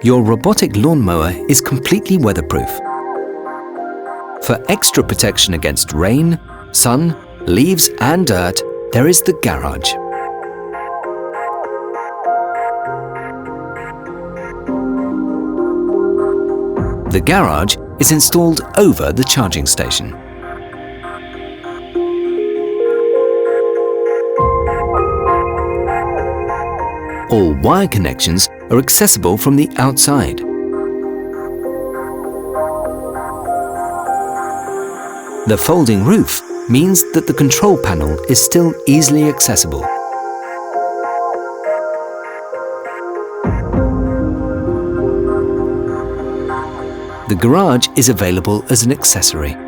Your robotic lawnmower is completely weatherproof. For extra protection against rain, sun, leaves and dirt, there is the garage. The garage is installed over the charging station. All wire connections are accessible from the outside. The folding roof means that the control panel is still easily accessible. The garage is available as an accessory.